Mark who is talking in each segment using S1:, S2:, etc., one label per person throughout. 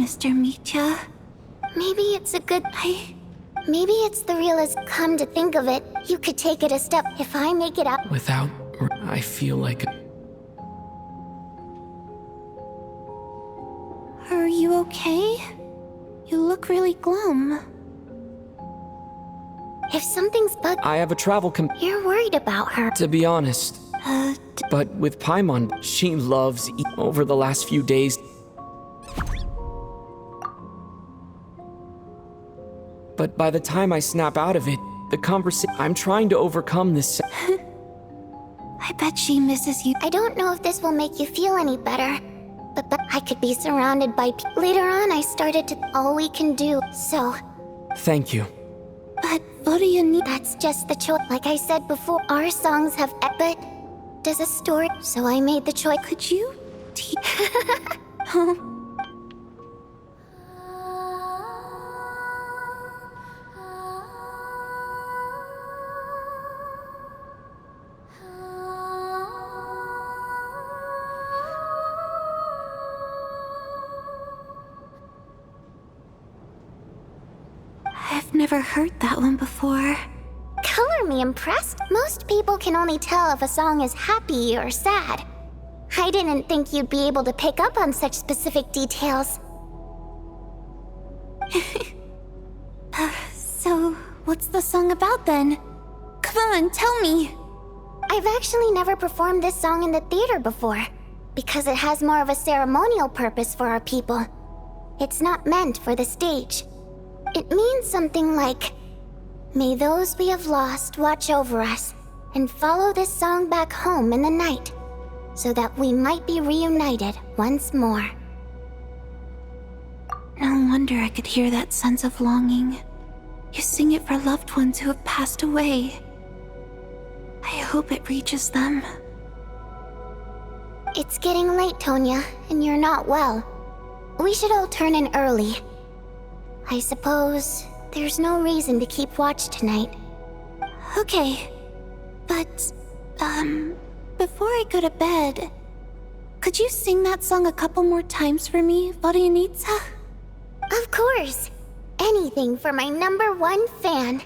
S1: Mr. Mitya.
S2: Maybe it's a good... Maybe it's the realest. Come to think of it, you could take it a step if I make it up.
S3: Without... I feel like...
S1: Are you okay? You look really glum.
S2: If something's
S3: I have a travel
S2: You're worried about her.
S3: to be honest. But with Paimon, she loves over the last few days. But by the time I snap out of it, the conversation... I'm trying to overcome this...
S1: I bet she misses you.
S2: I don't know if this will make you feel any better, but I could be surrounded by Later on, I started to... All we can do, so...
S3: Thank you.
S1: But what do you need?
S2: That's just the choice. Like I said before, our songs have... But... Does a story... So I made the choice.
S1: Could you... I've never heard that one before.
S2: Color me impressed. Most people can only tell if a song is happy or sad. I didn't think you'd be able to pick up on such specific details.
S1: So, what's the song about then? Come on, tell me!
S2: I've actually never performed this song in the theater before, because it has more of a ceremonial purpose for our people. It's not meant for the stage. It means something like, may those we have lost watch over us, and follow this song back home in the night, so that we might be reunited once more.
S1: No wonder I could hear that sense of longing. You sing it for loved ones who have passed away. I hope it reaches them.
S2: It's getting late, Tonya, and you're not well. We should all turn in early. I suppose there's no reason to keep watch tonight.
S1: Okay, but, before I go to bed, could you sing that song a couple more times for me, Vodyanitsa?
S2: Of course! Anything for my #1 fan.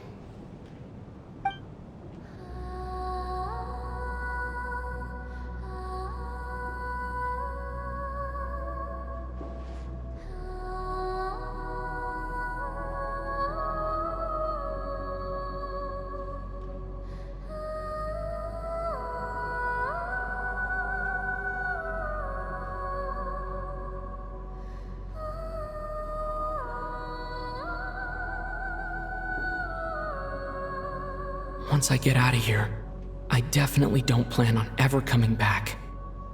S3: Once I get out of here, I definitely don't plan on ever coming back.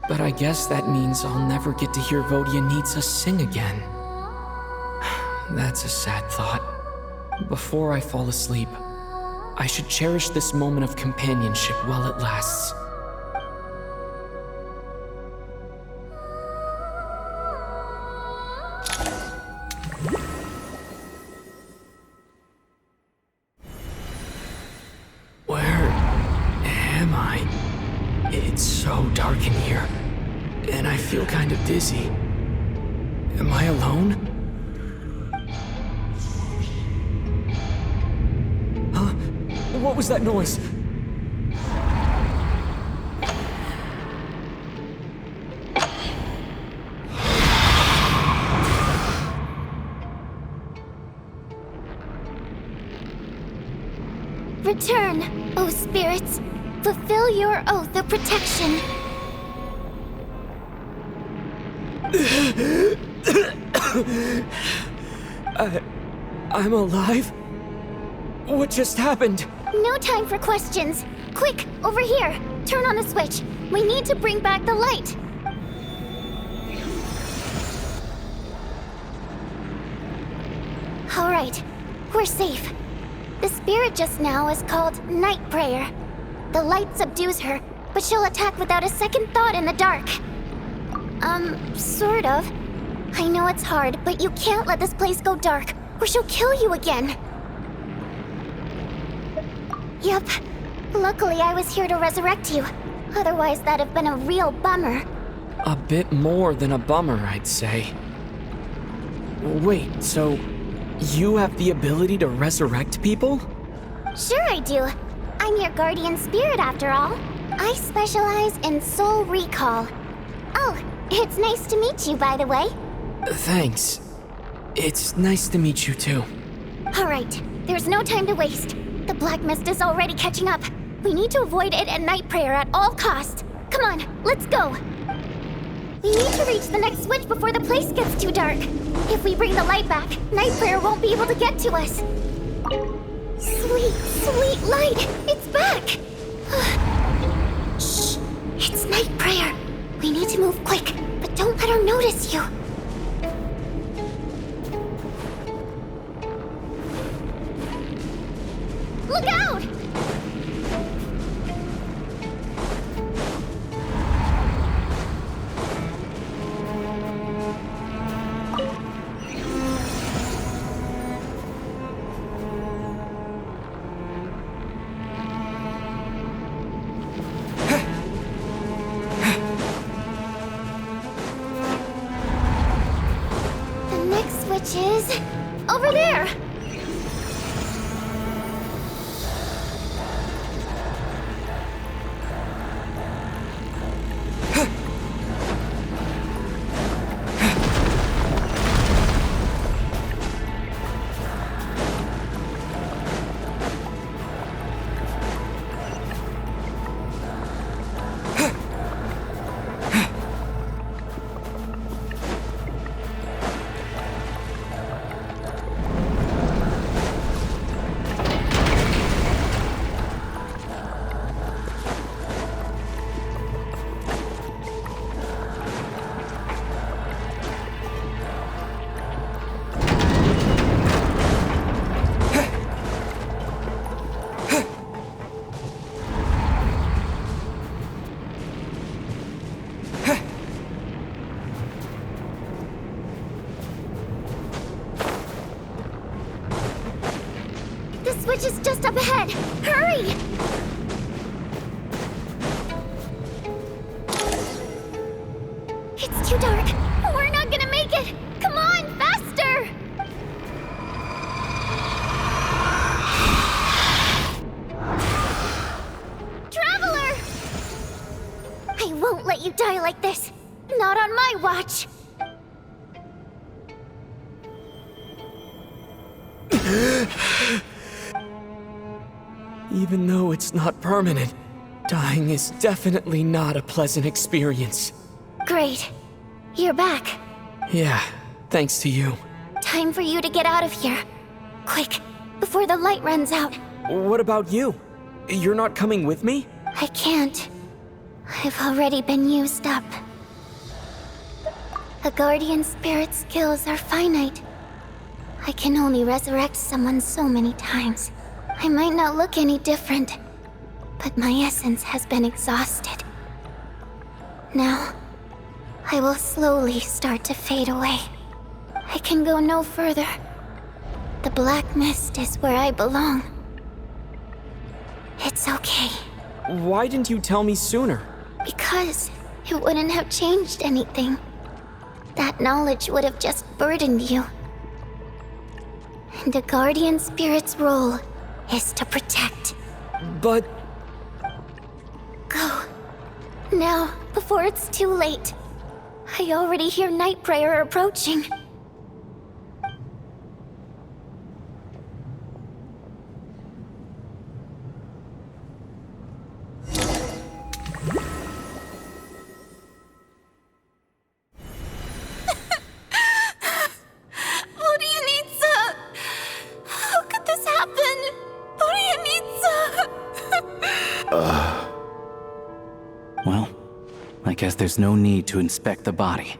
S3: But I guess that means I'll never get to hear Vodyanitsa sing again. That's a sad thought. Before I fall asleep, I should cherish this moment of companionship while it lasts. It's so dark in here, and I feel kind of dizzy. Am I alone? Huh? What was that noise?
S2: Return, O spirits. Fulfill your oath of protection.
S3: I'm alive? What just happened?
S2: No time for questions. Quick, over here. Turn on the switch. We need to bring back the light. All right, we're safe. The spirit just now is called Night Prayer. The light subdues her, but she'll attack without a second thought in the dark. Sort of. I know it's hard, but you can't let this place go dark, or she'll kill you again. Yep. Luckily, I was here to resurrect you. Otherwise, that'd have been a real bummer.
S3: A bit more than a bummer, I'd say. Wait, so you have the ability to resurrect people?
S2: Sure I do. I'm your guardian spirit after all. I specialize in soul recall. Oh, it's nice to meet you, by the way.
S3: Thanks. It's nice to meet you too.
S2: Alright, there's no time to waste. The black mist is already catching up. We need to avoid it at night prayer at all costs. Come on, let's go. We need to reach the next switch before the place gets too dark. If we bring the light back, night prayer won't be able to get to us. Sweet, sweet light! It's back! Shh! It's night prayer. We need to move quick, but don't let her notice you. Look out! The next switch is over there. The switch is just up ahead. Hurry! It's too dark. We're not gonna make it. Come on, faster! Traveler! I won't let you die like this. Not on my watch.
S3: Even though it's not permanent, dying is definitely not a pleasant experience.
S2: Great. You're back.
S3: Yeah, thanks to you.
S2: Time for you to get out of here. Quick, before the light runs out.
S3: What about you? You're not coming with me?
S2: I can't. I've already been used up. A guardian spirit's skills are finite. I can only resurrect someone so many times. I might not look any different, but my essence has been exhausted. Now, I will slowly start to fade away. I can go no further. The black mist is where I belong. It's okay.
S3: Why didn't you tell me sooner?
S2: Because it wouldn't have changed anything. That knowledge would have just burdened you. And a guardian spirit's role is to protect.
S3: But...
S2: Go. Now, before it's too late. I already hear night prayer approaching.
S4: Well, I guess there's no need to inspect the body.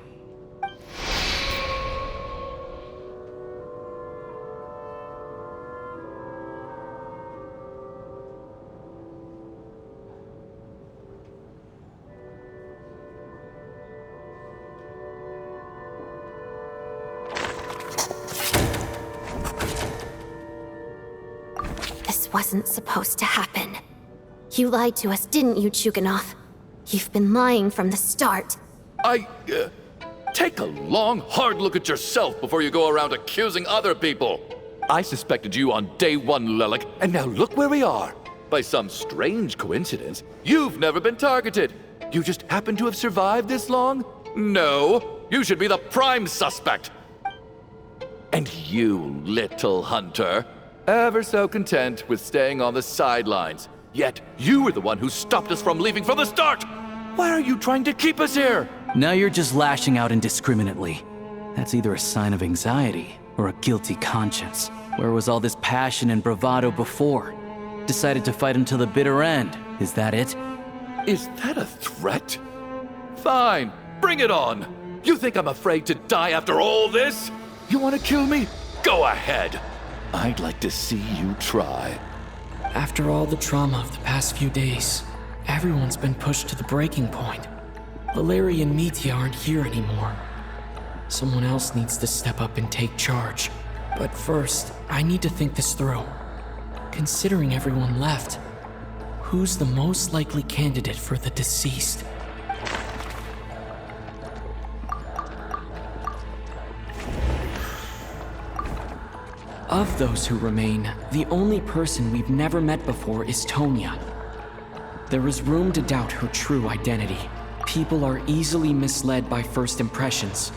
S1: This wasn't supposed to happen. You lied to us, didn't you, Chuganov? You've been lying from the start.
S5: I Take a long, hard look at yourself before you go around accusing other people. I suspected you on day one, Lelik, and now look where we are. By some strange coincidence, you've never been targeted. You just happen to have survived this long? No, you should be the prime suspect. And you, little hunter, ever so content with staying on the sidelines. Yet you were the one who stopped us from leaving from the start. Why are you trying to keep us here?
S4: Now you're just lashing out indiscriminately. That's either a sign of anxiety or a guilty conscience. Where was all this passion and bravado before? Decided to fight until the bitter end. Is that it?
S5: Is that a threat? Fine, bring it on. You think I'm afraid to die after all this? You want to kill me? Go ahead. I'd like to see you try.
S3: After all the trauma of the past few days, everyone's been pushed to the breaking point. Valeria and Mitya aren't here anymore. Someone else needs to step up and take charge. But first, I need to think this through. Considering everyone left, who's the most likely candidate for the deceased? Of those who remain, the only person we've never met before is Tonya. There is room to doubt her true identity. People are easily misled by first impressions.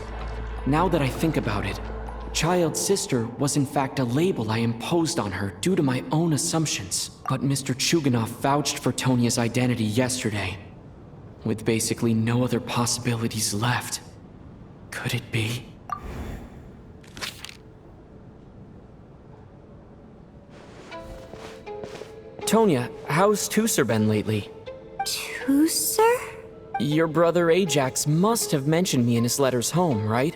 S3: Now that I think about it, Child's sister was in fact a label I imposed on her due to my own assumptions. But Mr. Chuganov vouched for Tonya's identity yesterday, with basically no other possibilities left. Could it be? Tonya, how's Tusser been lately?
S1: Tusser?
S3: Your brother Ajax must have mentioned me in his letters home, right?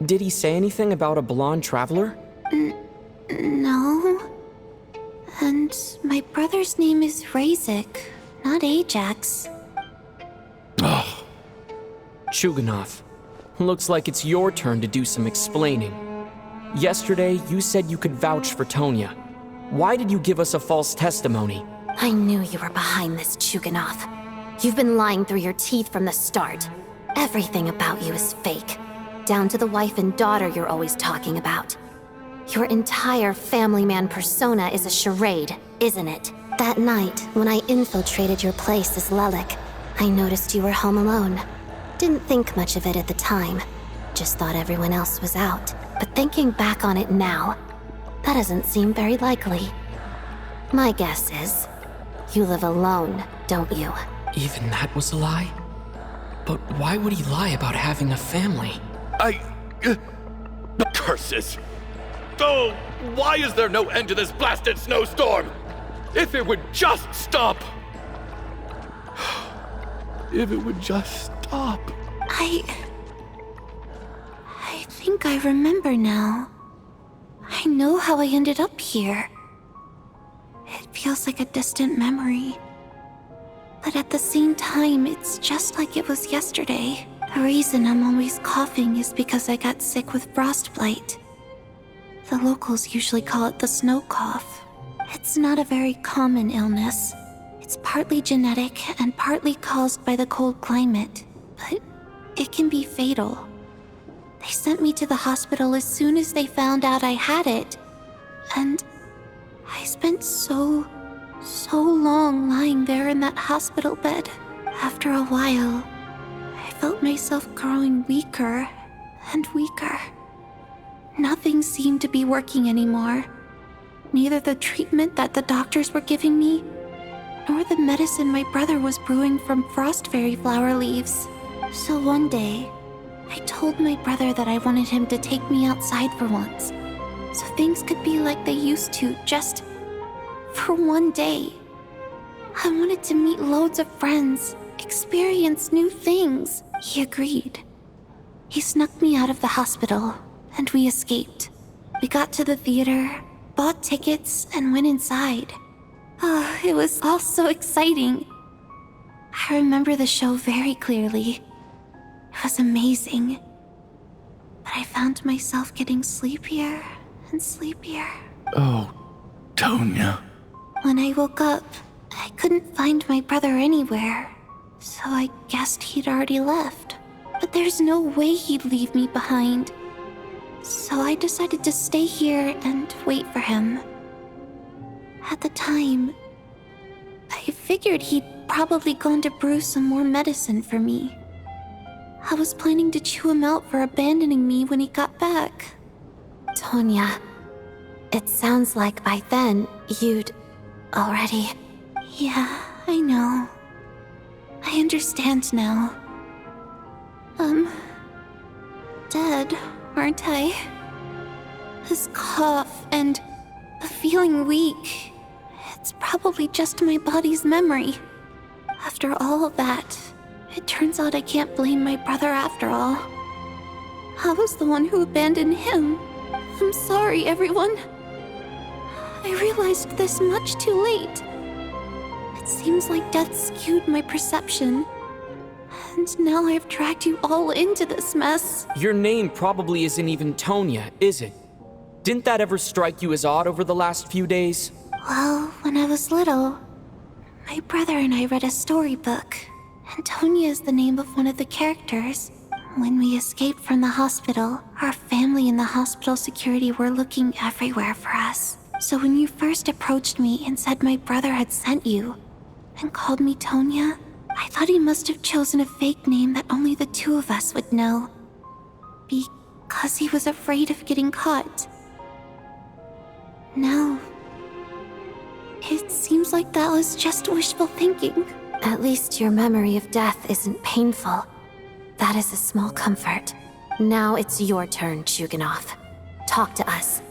S3: Did he say anything about a blonde traveler?
S1: No. And my brother's name is Razik, not Ajax.
S5: Oh,
S3: Chuganov, looks like it's your turn to do some explaining. Yesterday, you said you could vouch for Tonya. Why did you give us a false testimony?
S2: I knew you were behind this, Chuganov. You've been lying through your teeth from the start. Everything about you is fake. Down to the wife and daughter you're always talking about. Your entire family man persona is a charade, isn't it? That night, when I infiltrated your place as Lelik, I noticed you were home alone. Didn't think much of it at the time. Just thought everyone else was out. But thinking back on it now, that doesn't seem very likely. My guess is, you live alone, don't you?
S3: Even that was a lie? But why would he lie about having a family?
S5: Curses! Oh, why is there no end to this blasted snowstorm? If it would just stop! If it would just stop.
S1: I think I remember now. I know how I ended up here. It feels like a distant memory. But at the same time, it's just like it was yesterday. The reason I'm always coughing is because I got sick with frostbite. The locals usually call it the snow cough. It's not a very common illness. It's partly genetic and partly caused by the cold climate, but it can be fatal. They sent me to the hospital as soon as they found out I had it. And I spent so long lying there in that hospital bed. After a while, I felt myself growing weaker and weaker. Nothing seemed to be working anymore. Neither the treatment that the doctors were giving me, nor the medicine my brother was brewing from frost fairy flower leaves. So one day, I told my brother that I wanted him to take me outside for once, so things could be like they used to, just for one day. I wanted to meet loads of friends, experience new things. He agreed. He snuck me out of the hospital, and we escaped. We got to the theater, bought tickets, and went inside. Oh, it was all so exciting. I remember the show very clearly. It was amazing. But I found myself getting sleepier and sleepier.
S5: Oh, Tonya.
S1: When I woke up, I couldn't find my brother anywhere, so I guessed he'd already left. But there's no way he'd leave me behind. So I decided to stay here and wait for him. At the time, I figured he'd probably gone to brew some more medicine for me. I was planning to chew him out for abandoning me when he got back.
S2: Tonya, it sounds like by then you'd already...
S1: Yeah, I know. I understand now. Dead, aren't I? This cough and the feeling weak, it's probably just my body's memory. After all of that, it turns out I can't blame my brother after all. I was the one who abandoned him. I'm sorry, everyone. I realized this much too late. It seems like death skewed my perception. And now I've dragged you all into this mess.
S3: Your name probably isn't even Tonya, is it? Didn't that ever strike you as odd over the last few days?
S1: Well, when I was little, my brother and I read a storybook, and Tonya is the name of one of the characters. When we escaped from the hospital, our family and the hospital security were looking everywhere for us. So when you first approached me and said my brother had sent you, and called me Tonya, I thought he must have chosen a fake name that only the two of us would know. Because he was afraid of getting caught. Now, it seems like that was just wishful thinking.
S2: At least your memory of death isn't painful. That is a small comfort. Now it's your turn, Chuganov. Talk to us.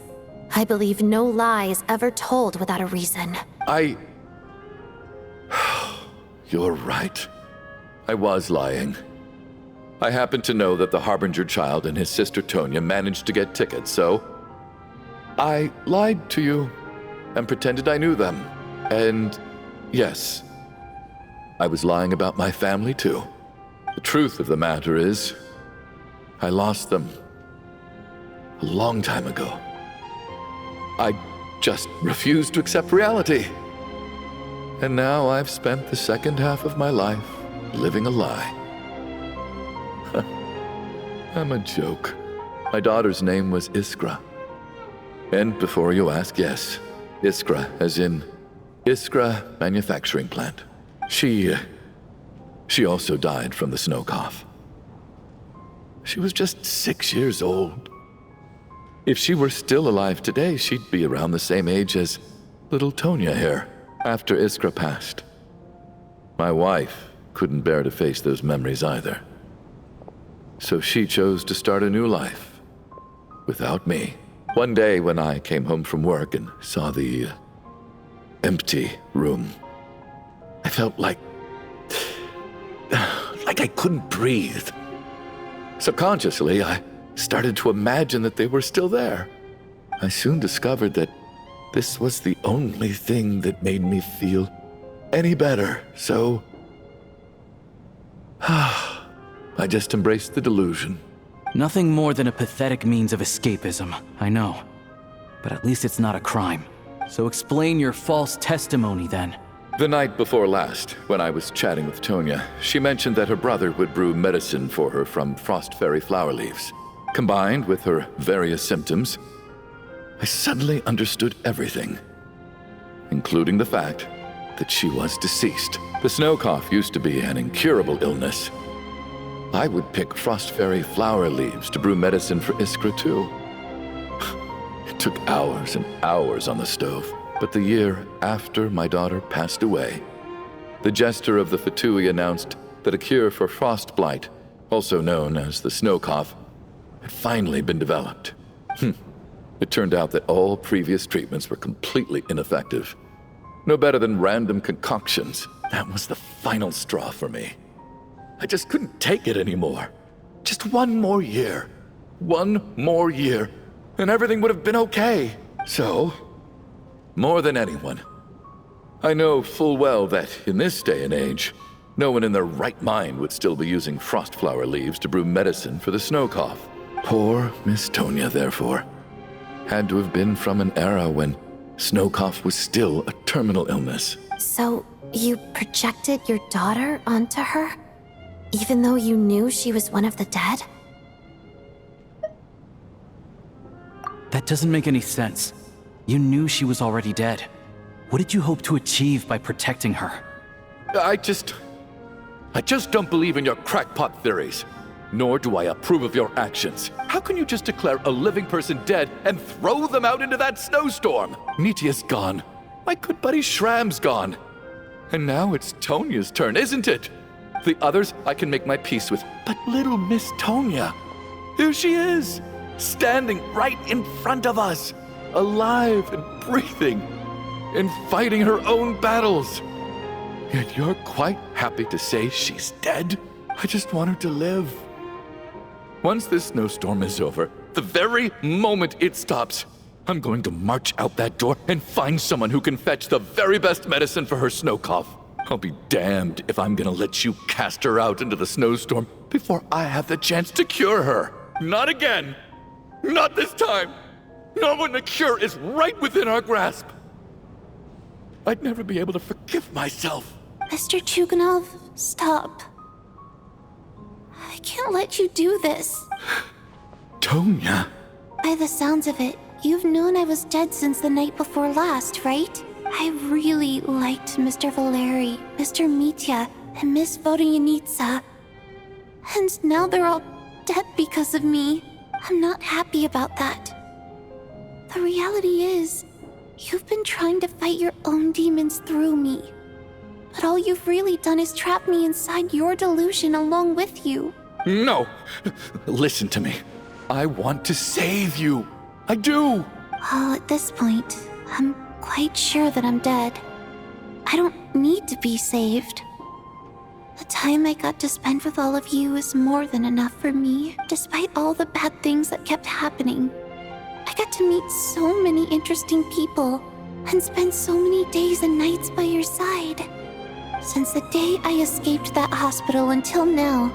S2: I believe no lie is ever told without a reason.
S5: You're right. I was lying. I happened to know that the Harbinger child and his sister Tonya managed to get tickets, so I lied to you and pretended I knew them. And yes, I was lying about my family too. The truth of the matter is, I lost them a long time ago. I just refused to accept reality. And now I've spent the second half of my life living a lie. I'm a joke. My daughter's name was Iskra. And before you ask, yes, Iskra, as in Iskra Manufacturing Plant. She also died from the snow cough. She was just 6 years old. If she were still alive today, she'd be around the same age as little Tonya here. After Iskra passed, my wife couldn't bear to face those memories either. So she chose to start a new life without me. One day when I came home from work and saw the empty room, I felt like I couldn't breathe. Subconsciously, I started to imagine that they were still there. I soon discovered that this was the only thing that made me feel any better, so I just embraced the delusion.
S4: Nothing more than a pathetic means of escapism, I know. But at least it's not a crime. So explain your false testimony then.
S5: The night before last, when I was chatting with Tonya, she mentioned that her brother would brew medicine for her from frost fairy flower leaves. Combined with her various symptoms, I suddenly understood everything, including the fact that she was deceased. The snow cough used to be an incurable illness. I would pick frost fairy flower leaves to brew medicine for Iskra too. It took hours and hours on the stove, but the year after my daughter passed away, the jester of the Fatui announced that a cure for frost blight, also known as the snow cough, had finally been developed. It turned out that all previous treatments were completely ineffective. No better than random concoctions. That was the final straw for me. I just couldn't take it anymore. Just one more year. One more year, and everything would have been okay. So, more than anyone, I know full well that in this day and age, no one in their right mind would still be using frost flower leaves to brew medicine for the snow cough. Poor Miss Tonya, therefore, had to have been from an era when snow cough was still a terminal illness.
S2: So, you projected your daughter onto her?
S1: Even though you knew she was one of the dead?
S4: That doesn't make any sense. You knew she was already dead. What did you hope to achieve by protecting her?
S5: I just don't believe in your crackpot theories. Nor do I approve of your actions. How can you just declare a living person dead and throw them out into that snowstorm? Nitia's gone. My good buddy Shram's gone. And now it's Tonia's turn, isn't it? The others I can make my peace with, but little Miss Tonia, here she is, standing right in front of us, alive and breathing, and fighting her own battles. Yet you're quite happy to say she's dead? I just want her to live. Once this snowstorm is over, the very moment it stops, I'm going to march out that door and find someone who can fetch the very best medicine for her snow cough. I'll be damned if I'm gonna let you cast her out into the snowstorm before I have the chance to cure her. Not again! Not this time! Not when the cure is right within our grasp! I'd never be able to forgive myself.
S1: Mr. Chuganov, stop. I can't let you do this.
S5: Tonya.
S1: By the sounds of it, you've known I was dead since the night before last, right? I really liked Mr. Valeri, Mr. Mitya, and Miss Vodyanitsa. And now they're all dead because of me. I'm not happy about that. The reality is, you've been trying to fight your own demons through me. But all you've really done is trap me inside your delusion along with you.
S5: No! Listen to me. I want to save you. I do!
S1: Well, at this point, I'm quite sure that I'm dead. I don't need to be saved. The time I got to spend with all of you is more than enough for me, despite all the bad things that kept happening. I got to meet so many interesting people, and spend so many days and nights by your side. Since the day I escaped that hospital until now,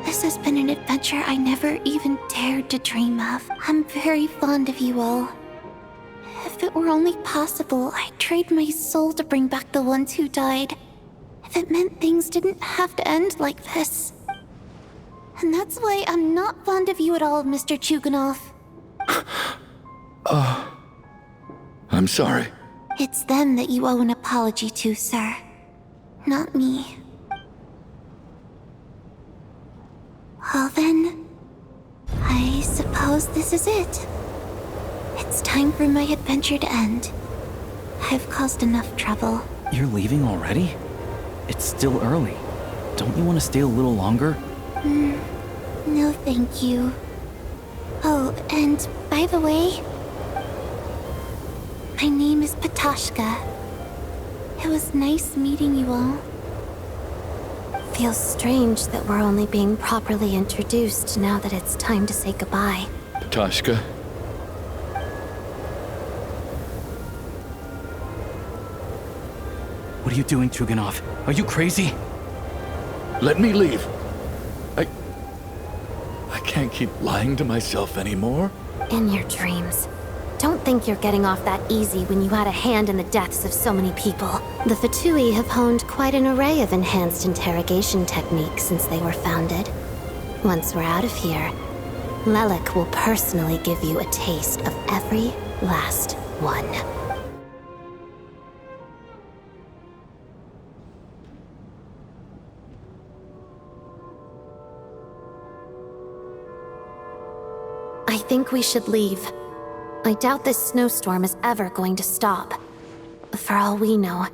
S1: this has been an adventure I never even dared to dream of. I'm very fond of you all. If it were only possible, I'd trade my soul to bring back the ones who died. If it meant things didn't have to end like this. And that's why I'm not fond of you at all, Mr. Chuganov.
S5: I'm sorry.
S1: It's them that you owe an apology to, sir. Not me. Well then, I suppose this is it. It's time for my adventure to end. I've caused enough trouble.
S4: You're leaving already? It's still early. Don't you want to stay a little longer?
S1: No thank you. Oh, and by the way, my name is Patashka. It was nice meeting you all. Feels strange that we're only being properly introduced now that it's time to say goodbye.
S5: Patashka.
S4: What are you doing, Chuganov? Are you crazy?
S5: Let me leave. I can't keep lying to myself anymore.
S1: In your dreams. Don't think you're getting off that easy when you had a hand in the deaths of so many people. The Fatui have honed quite an array of enhanced interrogation techniques since they were founded. Once we're out of here, Lelik will personally give you a taste of every last one. I think we should leave. I doubt this snowstorm is ever going to stop. For all we know,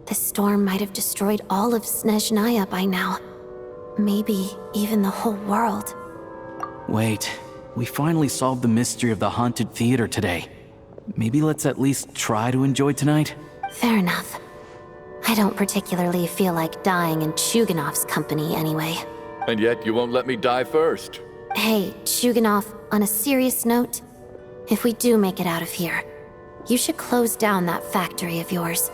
S1: this storm might have destroyed all of Snezhnaya by now. Maybe even the whole world.
S4: Wait, we finally solved the mystery of the haunted theater today. Maybe let's at least try to enjoy tonight?
S1: Fair enough. I don't particularly feel like dying in Chuganov's company anyway.
S5: And yet you won't let me die first.
S1: Hey, Chuganov, on a serious note, if we do make it out of here, you should close down that factory of yours.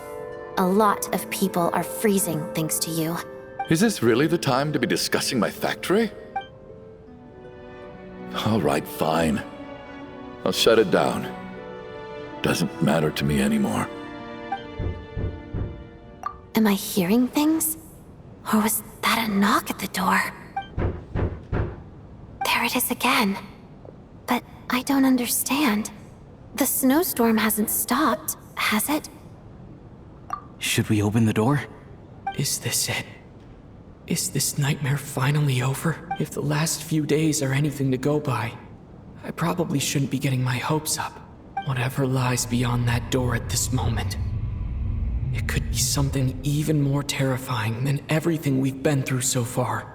S1: A lot of people are freezing thanks to you.
S5: Is this really the time to be discussing my factory? All right, fine. I'll shut it down. Doesn't matter to me anymore.
S1: Am I hearing things? Or was that a knock at the door? There it is again. But I don't understand. The snowstorm hasn't stopped, has it?
S4: Should we open the door?
S3: Is this it? Is this nightmare finally over? If the last few days are anything to go by, I probably shouldn't be getting my hopes up. Whatever lies beyond that door at this moment. It could be something even more terrifying than everything we've been through so far.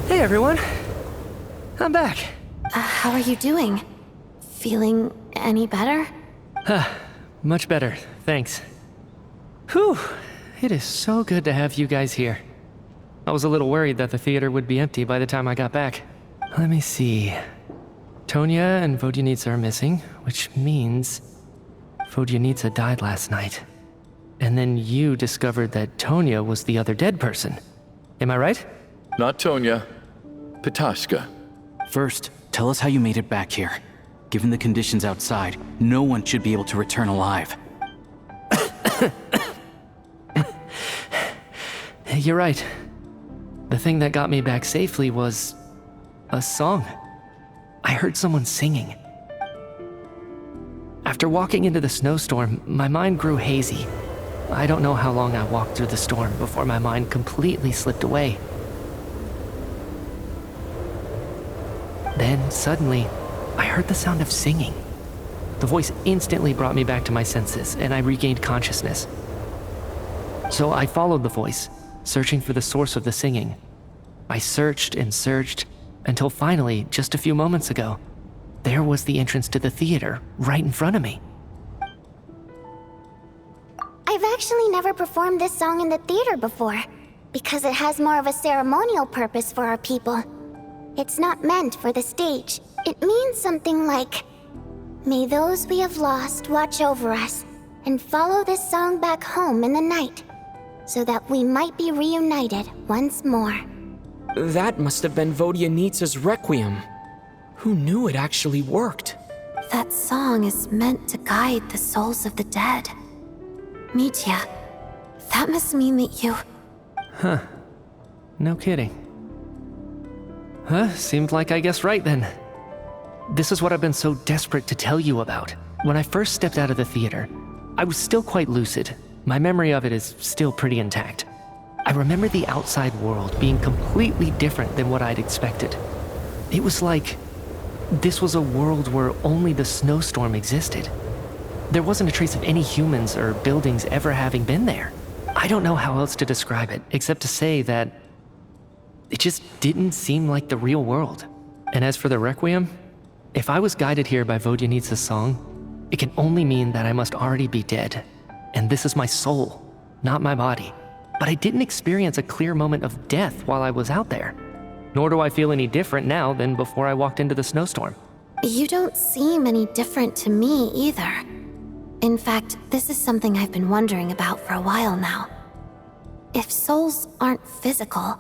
S6: Hey everyone, I'm back.
S1: How are you doing? Feeling any better?
S6: Much better, thanks. Whew, it is so good to have you guys here. I was a little worried that the theater would be empty by the time I got back. Let me see. Tonya and Vodyanitsa are missing, which means Vodyanitsa died last night. And then you discovered that Tonya was the other dead person. Am I right?
S5: Not Tonya. Petashka.
S4: First, tell us how you made it back here. Given the conditions outside, no one should be able to return alive.
S6: You're right. The thing that got me back safely was a song. I heard someone singing. After walking into the snowstorm, my mind grew hazy. I don't know how long I walked through the storm before my mind completely slipped away. Then, suddenly, I heard the sound of singing. The voice instantly brought me back to my senses, and I regained consciousness. So I followed the voice, searching for the source of the singing. I searched and searched, until finally, just a few moments ago, there was the entrance to the theater, right in front of me.
S2: I've actually never performed this song in the theater before, because it has more of a ceremonial purpose for our people. It's not meant for the stage. It means something like, "May those we have lost watch over us, and follow this song back home in the night, so that we might be reunited once more."
S3: That must have been Vodyanitsa's Requiem. Who knew it actually worked?
S1: That song is meant to guide the souls of the dead. Mitya, that must mean that you...
S6: No kidding. Seemed like I guessed right then. This is what I've been so desperate to tell you about. When I first stepped out of the theater, I was still quite lucid. My memory of it is still pretty intact. I remember the outside world being completely different than what I'd expected. It was like this was a world where only the snowstorm existed. There wasn't a trace of any humans or buildings ever having been there. I don't know how else to describe it, except to say that it just didn't seem like the real world. And as for the Requiem, if I was guided here by Vodyanitsa's song, it can only mean that I must already be dead. And this is my soul, not my body. But I didn't experience a clear moment of death while I was out there. Nor do I feel any different now than before I walked into the snowstorm.
S1: You don't seem any different to me either. In fact, this is something I've been wondering about for a while now. If souls aren't physical,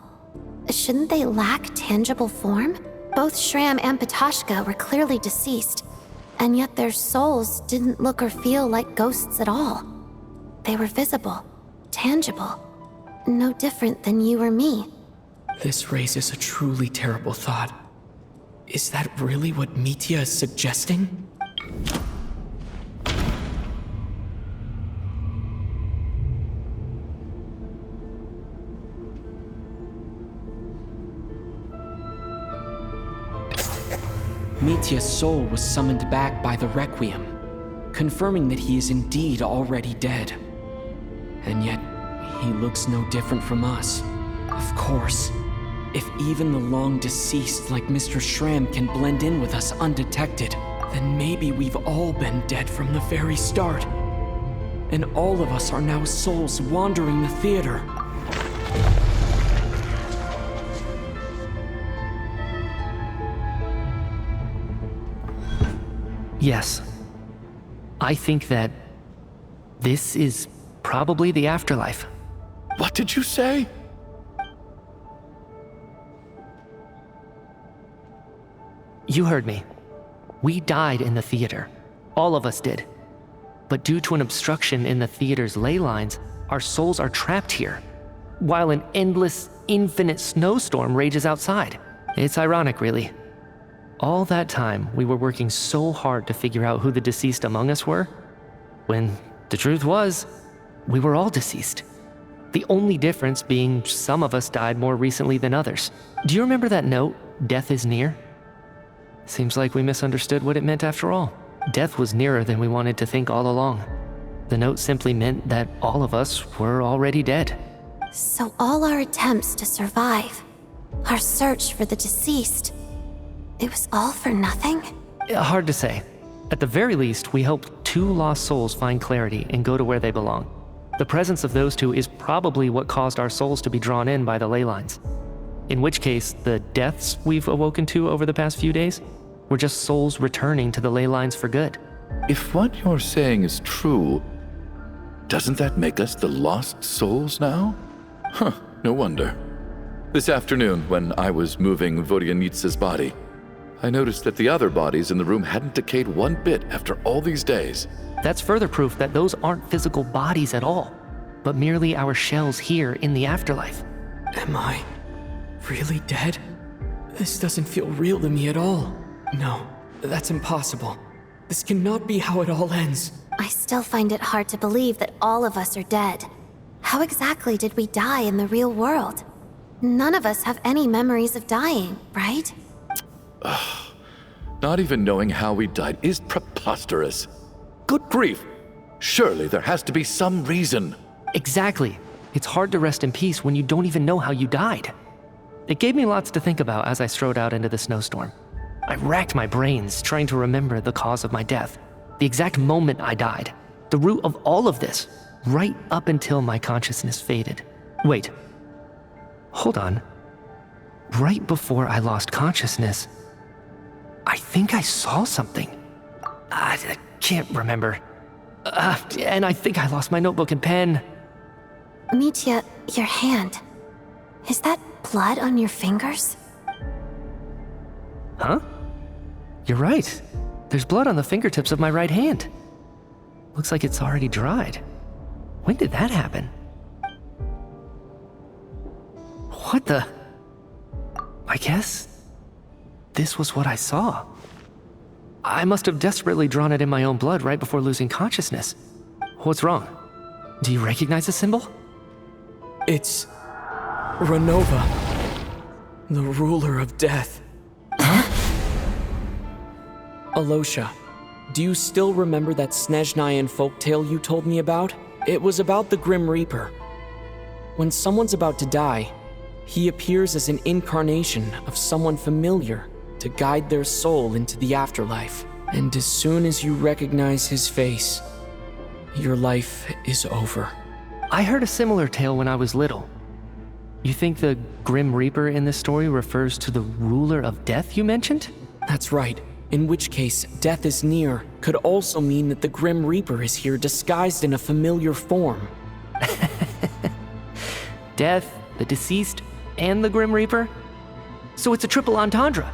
S1: shouldn't they lack tangible form? Both Shram and Petashka were clearly deceased, and yet their souls didn't look or feel like ghosts at all. They were visible, tangible, no different than you or me.
S3: This raises a truly terrible thought. Is that really what Mitya is suggesting? Mitya's soul was summoned back by the Requiem, confirming that he is indeed already dead. And yet, he looks no different from us. Of course. If even the long deceased like Mr. Shram can blend in with us undetected, Then maybe we've all been dead from the very start. And all of us are now souls wandering the theater.
S6: Yes. I think that this is probably the afterlife.
S5: What did you say?
S6: You heard me. We died in the theater. All of us did. But due to an obstruction in the theater's ley lines, our souls are trapped here, while an endless, infinite snowstorm rages outside. It's ironic, really. All that time, we were working so hard to figure out who the deceased among us were, when the truth was, we were all deceased. The only difference being some of us died more recently than others. Do you remember that note, "Death is near"? Seems like we misunderstood what it meant after all. Death was nearer than we wanted to think all along. The note simply meant that all of us were already dead.
S1: So all our attempts to survive, our search for the deceased, it was all for nothing?
S6: Hard to say. At the very least, we helped 2 lost souls find clarity and go to where they belong. The presence of those 2 is probably what caused our souls to be drawn in by the ley lines. In which case, the deaths we've awoken to over the past few days were just souls returning to the ley lines for good.
S5: If what you're saying is true, doesn't that make us the lost souls now? Huh, no wonder. This afternoon, when I was moving Vodyanitsa's body, I noticed that the other bodies in the room hadn't decayed one bit after all these days.
S6: That's further proof that those aren't physical bodies at all, but merely our shells here in the afterlife.
S3: Am I really dead? This doesn't feel real to me at all. No, that's impossible. This cannot be how it all ends.
S1: I still find it hard to believe that all of us are dead. How exactly did we die in the real world? None of us have any memories of dying, right?
S5: Not even knowing how we died is preposterous. Good grief! Surely there has to be some reason.
S6: Exactly. It's hard to rest in peace when you don't even know how you died. It gave me lots to think about as I strode out into the snowstorm. I racked my brains trying to remember the cause of my death, the exact moment I died, the root of all of this, right up until my consciousness faded. Wait. Hold on. Right before I lost consciousness, I think I saw something. I can't remember. And I think I lost my notebook and pen.
S1: Mitya, your hand. Is that blood on your fingers?
S6: Huh? You're right. There's blood on the fingertips of my right hand. Looks like it's already dried. When did that happen? What the? I guess this was what I saw. I must have desperately drawn it in my own blood right before losing consciousness. What's wrong? Do you recognize the symbol?
S3: It's Renova, the ruler of death. Alosha, do you still remember that Snezhnayan folktale you told me about? It was about the Grim Reaper. When someone's about to die, he appears as an incarnation of someone familiar to guide their soul into the afterlife. And as soon as you recognize his face, your life is over.
S6: I heard a similar tale when I was little. You think the Grim Reaper in this story refers to the ruler of death you mentioned?
S3: That's right. In which case, death is near could also mean that the Grim Reaper is here disguised in a familiar form.
S6: Death, the deceased, and the Grim Reaper? So it's a triple entendre.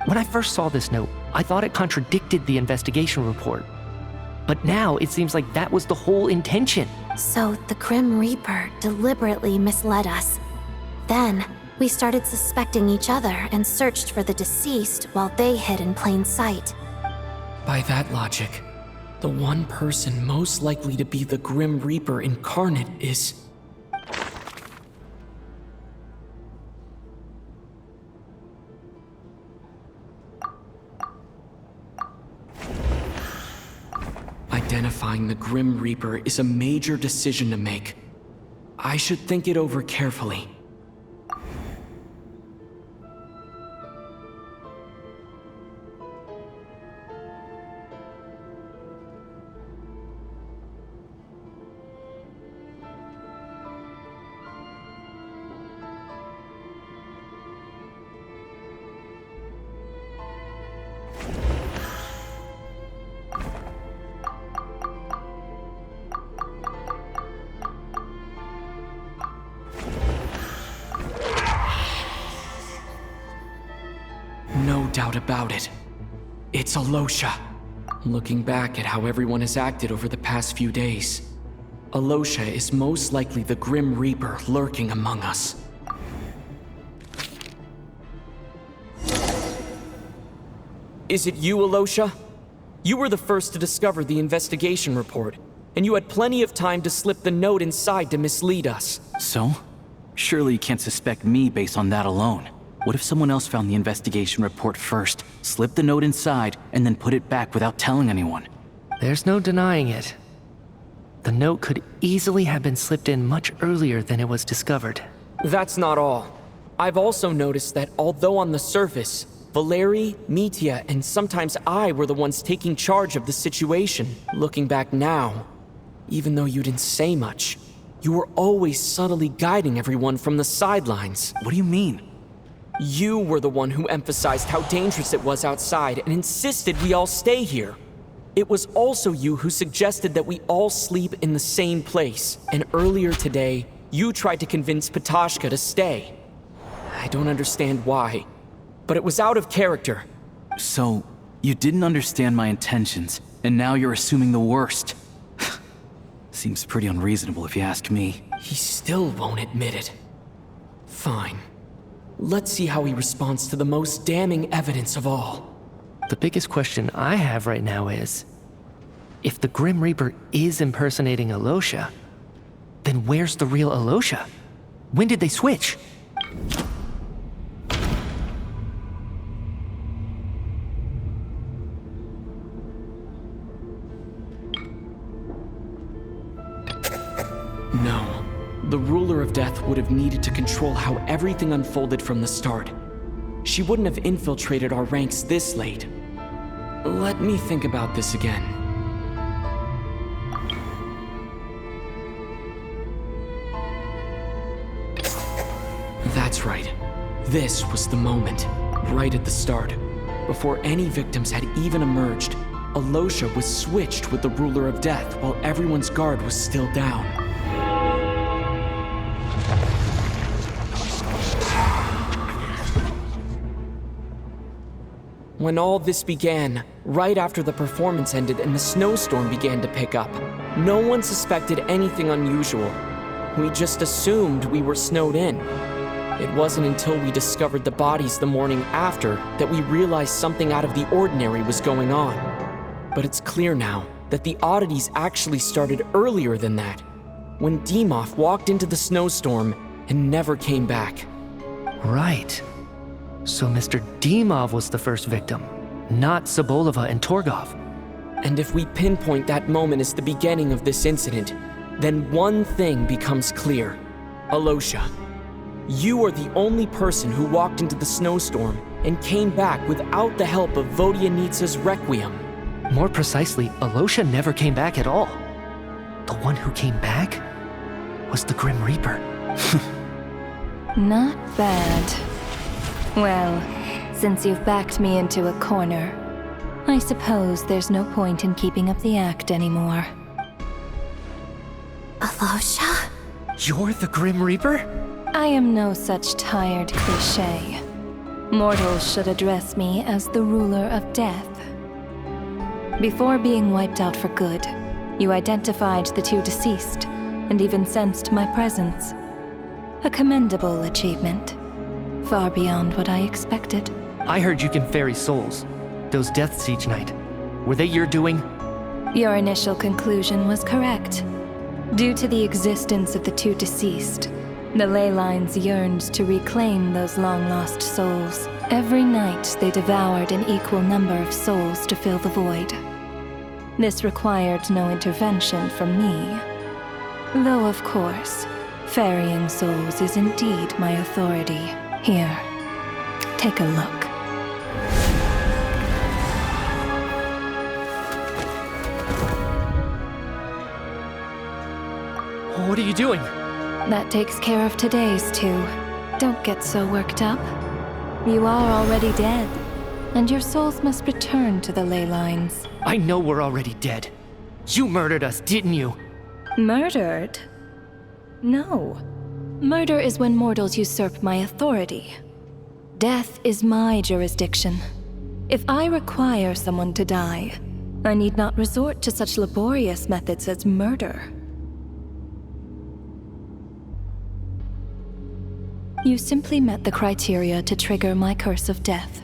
S6: When I first saw this note, I thought it contradicted the investigation report. But now it seems like that was the whole intention.
S1: So the Grim Reaper deliberately misled us. Then, we started suspecting each other and searched for the deceased while they hid in plain sight.
S3: By that logic, the one person most likely to be the Grim Reaper incarnate is... Identifying the Grim Reaper is a major decision to make. I should think it over carefully. doubt about it. It's Alosha. Looking back at how everyone has acted over the past few days, Alosha is most likely the Grim Reaper lurking among us. Is it you, Alosha? You were the first to discover the investigation report, and you had plenty of time to slip the note inside to mislead us.
S4: So? Surely you can't suspect me based on that alone. What if someone else found the investigation report first, slipped the note inside, and then put it back without telling anyone?
S6: There's no denying it. The note could easily have been slipped in much earlier than it was discovered.
S3: That's not all. I've also noticed that although on the surface, Valeri, Mitya, and sometimes I were the ones taking charge of the situation, looking back now, even though you didn't say much, you were always subtly guiding everyone from the sidelines.
S4: What do you mean?
S3: You were the one who emphasized how dangerous it was outside and insisted we all stay here. It was also you who suggested that we all sleep in the same place, and earlier today, you tried to convince Patashka to stay. I don't understand why, but it was out of character.
S4: So, you didn't understand my intentions, and now you're assuming the worst. Seems pretty unreasonable if you ask me.
S3: He still won't admit it. Fine. Let's see how he responds to the most damning evidence of all.
S6: The biggest question I have right now is, if the Grim Reaper is impersonating Alosha, then where's the real Alosha? When did they switch?
S3: No. The Ruler of Death would have needed to control how everything unfolded from the start. She wouldn't have infiltrated our ranks this late. Let me think about this again. That's right. This was the moment, right at the start. Before any victims had even emerged, Alosha was switched with the Ruler of Death while everyone's guard was still down. When all this began, right after the performance ended and the snowstorm began to pick up, no one suspected anything unusual. We just assumed we were snowed in. It wasn't until we discovered the bodies the morning after that we realized something out of the ordinary was going on. But it's clear now that the oddities actually started earlier than that, when Dimov walked into the snowstorm and never came back.
S6: Right. So Mr. Dimov was the first victim, not Sobolova and Torgov.
S3: And if we pinpoint that moment as the beginning of this incident, then one thing becomes clear. Alosha, you are the only person who walked into the snowstorm and came back without the help of Vodyanitsa's Requiem.
S6: More precisely, Alosha never came back at all. The one who came back was the Grim Reaper.
S7: Not bad. Well, since you've backed me into a corner, I suppose there's no point in keeping up the act anymore.
S1: Alosha?
S6: You're the Grim Reaper?
S7: I am no such tired cliché. Mortals should address me as the ruler of death. Before being wiped out for good, you identified the two deceased, and even sensed my presence. A commendable achievement. Far beyond what I expected.
S6: I heard you can ferry souls. Those deaths each night. Were they your doing?
S7: Your initial conclusion was correct. Due to the existence of the two deceased, the ley lines yearned to reclaim those long-lost souls. Every night they devoured an equal number of souls to fill the void. This required no intervention from me. Though, of course, ferrying souls is indeed my authority. Here, take a look.
S6: What are you doing?
S7: That takes care of today's too. Don't get so worked up. You are already dead, and your souls must return to the ley lines.
S6: I know we're already dead. You murdered us, didn't you?
S7: Murdered? No. Murder is when mortals usurp my authority. Death is my jurisdiction. If I require someone to die, I need not resort to such laborious methods as murder. You simply met the criteria to trigger my curse of death.